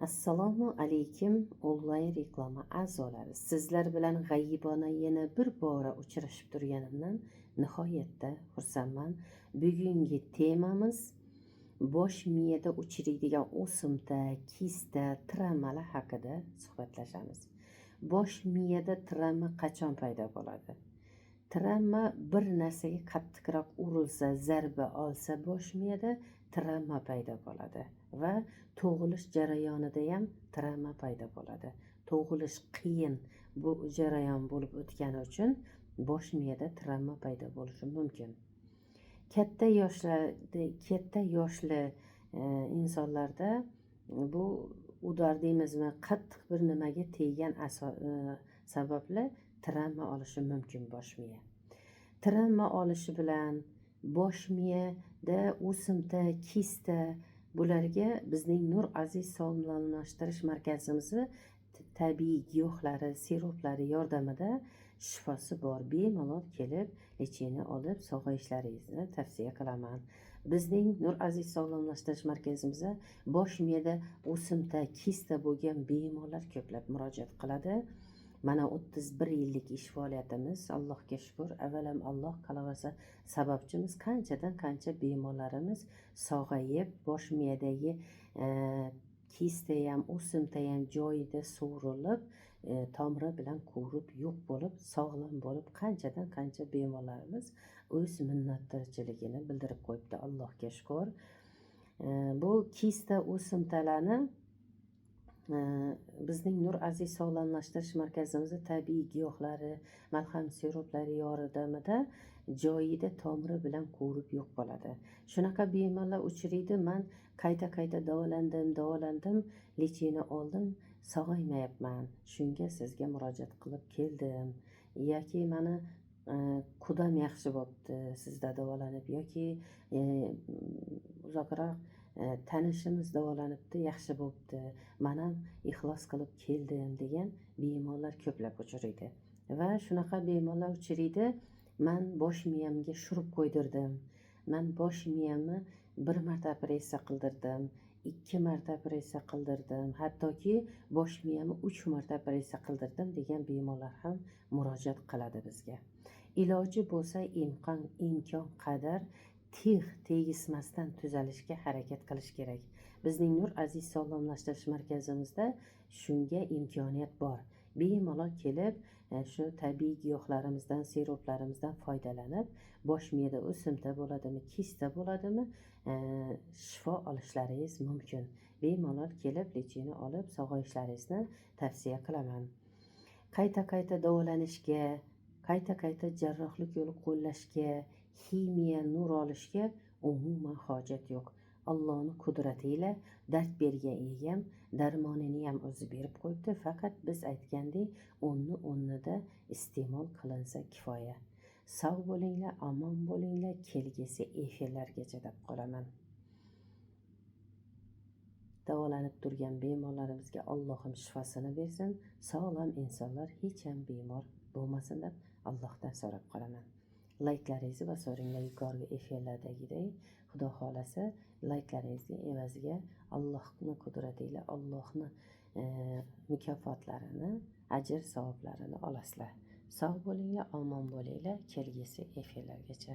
Assalomu alaykum onlayn reklama a'zolari. Sizlar bilan g'ayyibona yana bir bora uchrashib turganimdan nihoyatda xursandman. Bugungi temamiz bosh miyada uchraydigan o'simta, kista, travmalar haqida suhbatlashamiz. Bosh miyada travma qachon paydo bo'ladi? Travma bir narsaga qattiqroq urilsa, zarba olsa bosh miyada travma paydo bo'ladi va tug'ilish jarayonida ham travma paydo bo'ladi. Tug'ilish qiyin bu jarayon bo'lib o'tgani uchun bosh miyada travma paydo bo'lishi mumkin. Katta yoshli insonlarda bu udar deymizmi, qattiq bir nimaga teggan sababli travma olishi mumkin bosh miya. Travma olishi bilan bosh miyada o'simta, kista, bularga bizning Nur Aziz sog'lomlashtirish markazimizni tabiiy giyohlari, siroplari yordamida shifosi bor. Bemalol kelib, lecheni olib sog'ayishlaringizni tavsiya qilaman. Bizning Nur Aziz sog'lomlashtirish markazimizda bosh miyada o'simta, kista bo'lgan bemorlar ko'plab murojaat qiladi. Mana 31 yillik ish faoliyatimiz, Allohga shukr. Avvalam Alloh qalavasa sababchimiz qanchadan qancha bemorlarimiz sog'ayib, bosh miyadagi kista ham, o'simta ham joyida sug'urilib, tomiri bilan ko'rib yo'q bo'lib, sog'lom bo'lib, qanchadan qancha bemorlarimiz o'z minnatdorchiligini bildirib qo'yibdi. Allohga shukr. Bu kista o'simtalarni bizning Nur Aziz sog'lomlashtirish markazimizda tabiiy giyohlari, malham siroplari yordamida joyida tomiri bilan ko'rib yo'q bo'ladi. Shunaqa bemorlar uchraydi. Men qayta davolandim, lecheni oldim, sog'aymayapman. Shunga sizga murojaat qilib keldim. Yoki meni qudam yaxshi bo'pti, sizda davolanib, yoki uzoqroq tanishimiz davolanibdi, yaxshi bo'pti, men ham ixlos qilib keldim degan bemorlar ko'plab uchraydi. Va shunaqa bemorlar uchraydi, men bosh miyamga shurub qo'ydirdim, men bosh miyamni 1 marta operatsiya qildirdim, 2 marta operatsiya qildirdim, hattoki bosh miyamni 3 marta operatsiya qildirdim degan bemorlar ham murojaat qiladi bizga. Iloji bo'lsa imkon qadar tegishmasdan tuzalishga harakat qilish kerak. Bizning Nur Aziz sog'lomlashtirish markazimizda shunga imkoniyat bor. Bemalol kelib, shu tabiiy giyohlarimizdan, siroplarimizdan foydalanib, bosh miyada o'simta bo'ladimi, kista bo'ladimi, shifo olishlaringiz mumkin. Bemalol kelib, lecheni olib, sog'ayishlaringizni tavsiya qilaman. Qayta davolanishga, qayta jarrohlik yo'li qo'llashga, ximiya, nur olishga umuman hojat yo'q. Allohning qudrati ila dard bergan egam darmonini ham o'zi berib qo'yibdi. Faqat biz aytgandek, o'rnida iste'mol qilinsa kifoya. Sog' bo'linglar, omon bo'linglar, kelgusi efirlargacha deb qolaman. Davolanib turgan bemorlarimizga Allohim shifosini bersin. Sog'lom insonlar hech ham bemor bo'lmasin deb Allohdan so'rab qolaman. Layklaringizni bosaveringlar yuqorgi efirlardagidek. Xudo xolasa layklaringizni evaziga Allohning qudrati ila Allohning mukofotlarini, ajr savoblarini olasizlar. Sog' bo'linglar, omon bo'linglar, kelgusi efirlargacha.